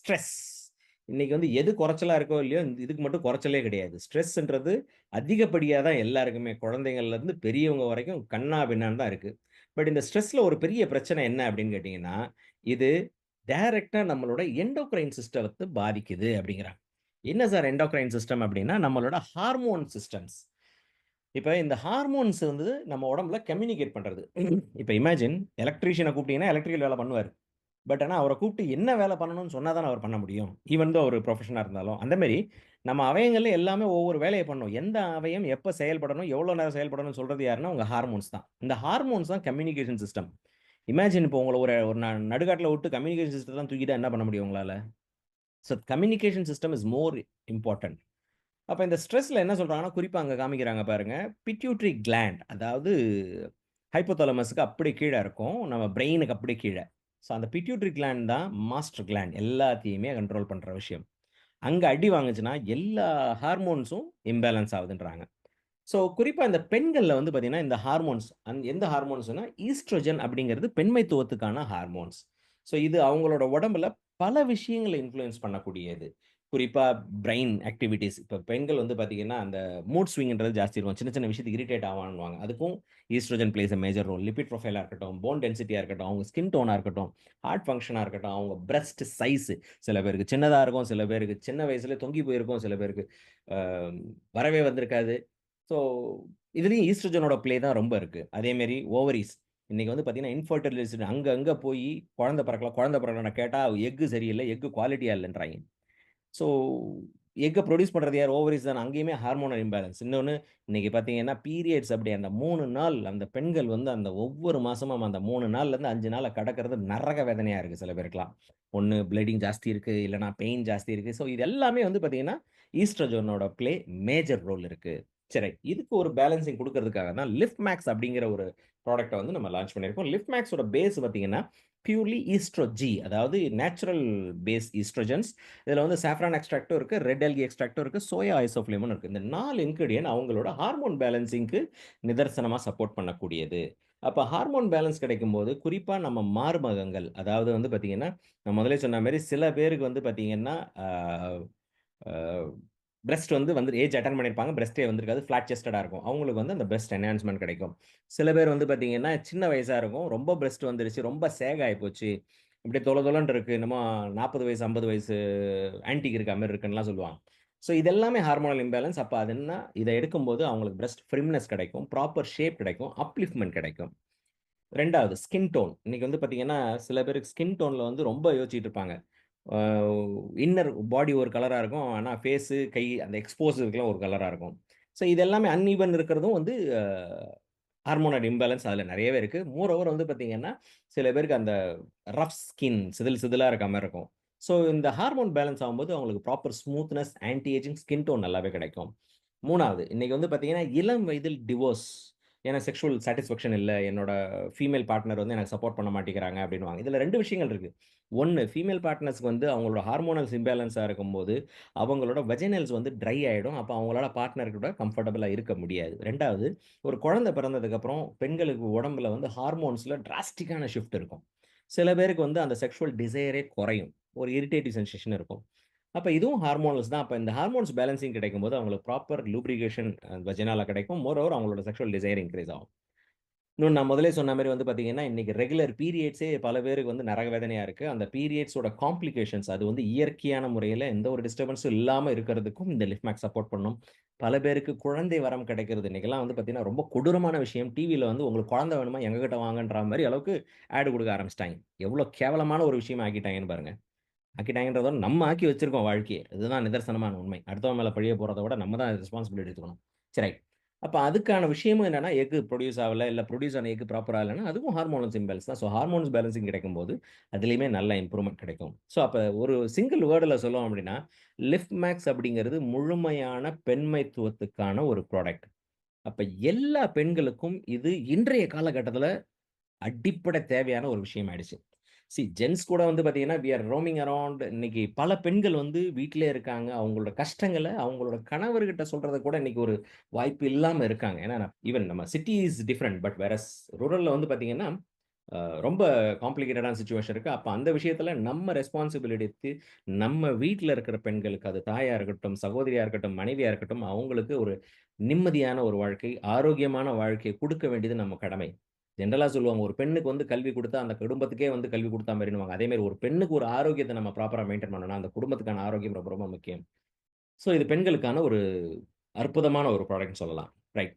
Stress. இன்னைக்கு வந்து எது குறைச்சலா இருக்கோ இல்லையோ, இதுக்கு மட்டும் குறைச்சலே கிடையாது. ஸ்ட்ரெஸ்ன்றது அதிகப்படியா தான் எல்லாருக்குமே, குழந்தைங்கள்லேருந்து பெரியவங்க வரைக்கும் கன்னா பின்னான்னு தான் இருக்கு. பட் இந்த ஸ்ட்ரெஸ்ல ஒரு பெரிய பிரச்சனை என்ன அப்படின்னு கேட்டீங்கன்னா, இது டைரக்ட்டா நம்மளோட எண்டோகிரைன் சிஸ்டத்த பாதிக்குது அப்படிங்கிறாங்க. என்ன சார் எண்டோகிரைன் சிஸ்டம் அப்படின்னா, நம்மளோட ஹார்மோன் சிஸ்டம்ஸ். இப்ப இந்த ஹார்மோன்ஸ் வந்து நம்ம உடம்புல கம்யூனிகேட் பண்றது. இப்ப இமேஜின் எலக்ட்ரீஷியன கூப்பிட்டீங்கன்னா, எலக்ட்ரிக்கல் வேலை பண்ணுவாரு. பட் ஆனா, அவர கூப்பிட்டு என்ன வேலை பண்ணணும்னு சொன்னா தானே அவர் பண்ண முடியும். ஈவன் தோ ஒரு புரொஃபஷனா இருந்தாலும். அந்த மாரி நம்ம அவயங்கள்ல எல்லாமே ஒவ்வொரு வேலைய பண்ணும். எந்த அவயம் எப்ப செயல்படணும், எவ்வளோ நேரம் செயல்படணும்னு சொல்றது யாருன்னா, உங்க ஹார்மோன்ஸ் தான். இந்த ஹார்மோன்ஸ் தான் கம்யூனிகேஷன் சிஸ்டம். இமேஜின் இப்போ உங்கள ஒரு ஒரு நடுக்காட்டுல விட்டு கம்யூனிகேஷன் சிஸ்டத்த தூக்கிட்டா என்ன பண்ண முடியும் உங்களால? So communication system is more important. அப்ப இந்த ஸ்ட்ரெஸ்ல என்ன சொல்றாங்கன்னா, குறிப்பா அங்க காமிக்கிறாங்க பாருங்க. பிட்யூட்டரி கிளாண்ட் அதாவது ஹைப்போதாலமஸ்க்கு அப்படியே கீழ இருக்கும். நம்ம பிரெயினுக்கு அப்படியே கீழ. ஸோ அந்த பிட்யூட்டரி கிளாண்ட் தான் மாஸ்டர் கிளாண்ட். எல்லாத்தையுமே கண்ட்ரோல் பண்ற விஷயம். அங்க அடி வாங்குச்சுன்னா, எல்லா ஹார்மோன்ஸும் இம்பேலன்ஸ் ஆகுதுன்றாங்க. ஸோ குறிப்பா இந்த பெண்கள்ல வந்து பார்த்தீங்கன்னா, இந்த ஹார்மோன்ஸ் எந்த ஹார்மோன்ஸ்னா, ஈஸ்ட்ரோஜன் அப்படிங்கிறது பெண்மைத்துவத்துக்கான ஹார்மோன்ஸ். ஸோ இது அவங்களோட உடம்புல பல விஷயங்கள இன்ஃப்ளூயன்ஸ் பண்ணக்கூடியது. குறிப்பா பிரெயின் ஆக்டிவிட்டீஸ். இப்ப பெண்கள் வந்து பார்த்தீங்கன்னா, அந்த மூட் ஸ்விங்ன்றது ஜாஸ்தி இருக்கும். சின்ன சின்ன விஷயத்துக்கு இரிட்டேட் ஆவான்னுவாங்க. அதுக்கும் oestrogen plays a major role. Lipid ப்ரொஃபைலா இருக்கட்டும், போன் டென்சிட்டியா இருக்கட்டும், அவங்க ஸ்கின் டோனா இருக்கட்டும், ஹார்ட் ஃபங்ஷனா இருக்கட்டும், அவங்க பிரஸ்ட் சைஸ் சில பேருக்கு சின்னதா இருக்கும், சில பேருக்கு சின்ன வயசுலயே தொங்கி போயிருக்கும், சில பேருக்கு அ வரவே வந்திருக்காது. ஸோ, இதுலயும் ஈஸ்ட்ரோஜனோட ப்ளே தான் ரொம்ப இருக்கு. அதேமாரி ஓவரீஸ். இன்னைக்கு வந்து பார்த்தீங்கன்னா, இன்ஃபெர்டிலைஸ்ட் அங்க அங்க போயி குழந்தை பிறக்கல, குழந்தை பிறக்கலன்னு கேட்டா எஃகு சரியில்ல, எஃகு குவாலிட்டியா இல்லன்றாய்ங்க. ஸோ, எக்க புரொடியூஸ் பண்றது யார்? ஓவரீஸ் தான. அங்கேயுமே ஹார்மோனல் இம்பேலன்ஸ். இன்னொன்னு இன்னைக்கு பார்த்தீங்கன்னா, பீரியட்ஸ் அப்படி அந்த 3 நாள் அந்த பெண்கள் வந்து அந்த ஒவ்வொரு மாசமும் அந்த 3 நாள்லேருந்து 5 நாள கடக்கிறது நரக வேதனையா இருக்கு சில பேருக்குலாம். ஒண்ணு ப்ளீடிங் ஜாஸ்தி இருக்கு, இல்லன்னா பெயின் ஜாஸ்தி இருக்கு. ஸோ, இது எல்லாமே வந்து பார்த்தீங்கன்னா, ஈஸ்ட்ரோஜனோட ப்ளே மேஜர் ரோல் இருக்கு. சரி, இதுக்கு ஒரு பேலன்சிங் குடுக்கறதுக்காக தான் லிஃப்ட் மேக்ஸ் அப்படிங்கிற ஒரு ப்ராடக்ட்ட வந்து நம்ம லான்ச் பண்ணியிருக்கோம். லிஃப்ட் மேக்ஸோட பேஸ் பார்த்தீங்கன்னா, பியூர்லி ஈஸ்ட்ரோஜி அதாவது நேச்சுரல் பேஸ் ஈஸ்ட்ரோஜன்ஸ். இதுல வந்து சாஃப்ரான் எக்ஸ்ட்ராக்டும் இருக்கு, ரெட் அல்கி எக்ஸ்ட்ராக்டும் இருக்கு, சோயா ஐசோஃப்ளேமும் இருக்கு. இந்த 4 இன்கிரிடியன்ட் அவங்களோட ஹார்மோன் பேலன்சிங்க்கு நிதர்சனமா சப்போர்ட் பண்ணக்கூடியது. அப்ப ஹார்மோன் பேலன்ஸ் கிடைக்கும்போது, குறிப்பா நம்ம மார்பகங்கள், அதாவது வந்து பார்த்தீங்கன்னா, நான் முதலே சொன்ன மாரி சில பேருக்கு வந்து பார்த்தீங்கன்னா, ஆ ஆ பிரஸ்ட் வந்து ஏஜ் அட்டெண்ட் பண்ணியிருப்பாங்க. பிரஸ்ட்டே வந்திருக்காது. ஃபிளாட் செஸ்டடா இருக்கும். அவங்களுக்கு வந்து அந்த பிரஸ்ட் என்ஹான்ஸ்மென்ட் கிடைக்கும். சில பேர் வந்து பார்த்தீங்கன்னா, சின்ன வயசா இருக்கும். ரொம்ப பிரஸ்ட் வந்துருச்சு. ரொம்ப சேக் ஆயி போச்சு. அப்படியே தொல தொலன்னு இருக்கு. என்னமோ 40 வயசு, 50 வயசு ஆன்டிக் இருக்க மாரி இருக்குன்னுலாம் சொல்லுவாங்க. ஸோ இது எல்லாமே ஹார்மோனல் இம்பேலன்ஸ். அப்ப அது என்ன? இத எடுக்கும்போது அவங்களுக்கு பிரஸ்ட் ஃப்ரிம்னஸ் கிடைக்கும். ப்ராப்பர் ஷேப் கிடைக்கும். அப்லிஃப்ட்மென்ட் கிடைக்கும். 2வது ஸ்கின் டோன். இன்னைக்கு வந்து பார்த்தீங்கன்னா, சில பேருக்கு ஸ்கின் டோன்ல வந்து ரொம்ப யோசிச்சுட்டு இருப்பாங்க. ஆ இன்னர் பாடி ஒரு கலரா இருக்கும். ஆனா ஃபேஸு, கை அந்த எக்ஸ்போஸர்க்குலாம் ஒரு கலரா இருக்கும். ஸோ இது எல்லாமே அன்ஈவன் இருக்கிறதும் வந்து ஹார்மோனல் இம்பேலன்ஸ் அதுல நெறையவே இருக்கு. மோரோவர் வந்து பார்த்தீங்கன்னா, சில பேருக்கு அந்த ரஃப் ஸ்கின் சிதில் சிதிலா இருக்க மாரி இருக்கும். ஸோ இந்த ஹார்மோன் பேலன்ஸ் ஆகும்போது அவங்களுக்கு proper smoothness, anti ageing skin tone நல்லாவே கிடைக்கும். 3வது இன்னைக்கு வந்து பார்த்தீங்கன்னா, இளம் வயதில் டிவோர்ஸ். ஏன்னா செக்சுவல் சாட்டிஸ்ஃபேக்ஷன் இல்ல. என்னோட ஃபீமேல் பார்ட்னர் வந்து எனக்கு சப்போர்ட் பண்ண மாட்டேங்கிறாங்க அப்டின்னுவாங்க. இதுல 2 விஷயங்கள் இருக்கு. 1 ஃபீமேல் பார்ட்னர்ஸ்க்கு வந்து அவங்களோட ஹார்மோனல்ஸ் இம்பேலன்ஸா இருக்கும்போது, அவங்களோட வெஜைனல்ஸ் வந்து ட்ரை ஆயிடும். அப்ப அவங்களால பார்ட்னர் கூட கம்ஃபர்டபுளா இருக்க முடியாது. 2வது ஒரு குழந்தை பிறந்ததுக்கப்புறம் பெண்களுக்கு உடம்புல வந்து ஹார்மோன்ஸ்ல டிராஸ்டிக்கான ஷிஃப்ட் இருக்கும். சில பேருக்கு வந்து அந்த செக்சுவல் டிசைரே குறையும். ஒரு இரிட்டேட்டிவ் சென்சேஷன் இருக்கும். அப்ப இதுவும் ஹார்மோனல்ஸ் தான். அப்ப இந்த ஹார்மோன்ஸ் பேலன்சிங் கிடைக்கும்போது அவங்களுக்கு ப்ராப்பர் லூப்ரிகேஷன் வெஜினால கிடைக்கும். மோரோவர் அவங்களோட செக்சுவல் டிசைர் இன்கிரீஸ் ஆகும். இன்னொன்னு நான் முதலே சொன்ன மாரி வந்து பார்த்தீங்கன்னா, இன்னைக்கு ரெகுலர் பீரியட்ஸே பல பேருக்கு வந்து நரக வேதனையா இருக்கு. அந்த பீரியட்ஸோட காம்ப்ளிகேஷன்ஸ் அது வந்து இயற்கையான முறையில எந்த ஒரு டிஸ்டர்பன்ஸும் இல்லாம இருக்கிறதுக்கும் இந்த லிஃப்ட் சப்போர்ட் பண்ணும். பல பேருக்கு குழந்தை வரம் கிடைக்கிறது. இன்னைக்கெல்லாம் வந்து பார்த்தீங்கன்னா, ரொம்ப கொடூரமான விஷயம். டிவில வந்து உங்களுக்கு குழந்தை வேணுமா? எங்ககிட்ட வாங்கன்ற மாரி அளவுக்கு ஆட் குடுக்க ஆரம்பிச்சுட்டாய்ங்க. எவ்வளோ கேவலமான ஒரு விஷயமா ஆக்கிட்டாங்கன்னு பாருங்க. ஆக்கிட்டாங்கன்றத விட நம்ம ஆக்கி வச்சிருக்கோம் வாழ்க்கைய. இதுதான் நிதர்சனமான உண்மை. அடுத்தவன் மேல பழிய போடுறத விட நம்ம தான் ரெஸ்பான்சிபிலிட்டி எடுத்துக்கணும். சரி ரைட். அப்ப அதுக்கான விஷயமும் என்னன்னா, எக் புரொடியூஸ் ஆவல, இல்ல புரொடியூஸ் ஆன எக் ப்ராப்பரா இல்லன்னா, அதுவும் ஹார்மோனல்ஸ் இம்பேலன்ஸ் தான். ஸோ ஹார்மோன்ஸ் பேலன்சிங் கிடைக்கும்போது, அதிலயுமே நல்ல இம்ப்ரூவ்மென்ட் கிடைக்கும். ஸோ அப்ப ஒரு சிங்கிள் வேர்ட்ல சொல்லணும் அப்டின்னா, லிஃப்ட் மேக்ஸ் அப்படிங்கிறது முழுமையான பெண்மைத்துவத்துக்கான ஒரு ப்ராடக்ட். அப்ப எல்லா பெண்களுக்கும் இது இன்றைய காலகட்டத்தில அடிப்படை தேவையான ஒரு விஷயம் ஆயிடுச்சு. ஜென்ட்ஸ் கூட வந்து பார்த்தீங்கன்னா, வி ஆர் ரோமிங் அரவுண்ட் இன்னைக்கு பல பெண்கள் வந்து வீட்டிலேயே இருக்காங்க. அவங்களோட கஷ்டங்கள அவங்களோட கணவர்கிட்ட சொல்றத கூட இன்னைக்கு ஒரு வாய்ப்பு இல்லாம இருக்காங்க. ஏன்னா, ஈவன் நம்ம city is different. But whereas ரூரல்ல வந்து பார்த்தீங்கன்னா, ரொம்ப காம்ப்ளிகேட்டடான சிச்சுவேஷன் இருக்கு. அப்ப அந்த விஷயத்துல நம்ம ரெஸ்பான்சிபிலிட்டி எடுத்து, நம்ம வீட்ல இருக்கிற பெண்களுக்கு, அது தாயா இருக்கட்டும், சகோதரியா இருக்கட்டும், மனைவியா இருக்கட்டும், அவங்களுக்கு ஒரு நிம்மதியான ஒரு வாழ்க்கை, ஆரோக்கியமான வாழ்க்கைய குடுக்க வேண்டியது நம்ம கடமை. ஜெனரலா சொல்லுவாங்க, ஒரு பெண்ணுக்கு வந்து கல்வி குடுத்தா, அந்த குடும்பத்துக்கே வந்து கல்வி குடுத்தா மாரின்னுவாங்க. அதே மாரி ஒரு பெண்ணுக்கு ஒரு ஆரோக்கியத்த நம்ம ப்ராப்பரா மெயின்டெயின் பண்ணோம்னா, அந்த குடும்பத்துக்கான ஆரோக்கியம் ரொம்ப ரொம்ப முக்கியம். ஸோ இது பெண்களுக்கான ஒரு அற்புதமான ஒரு ப்ராடக்ட்ன்னு சொல்லலாம். ரைட்.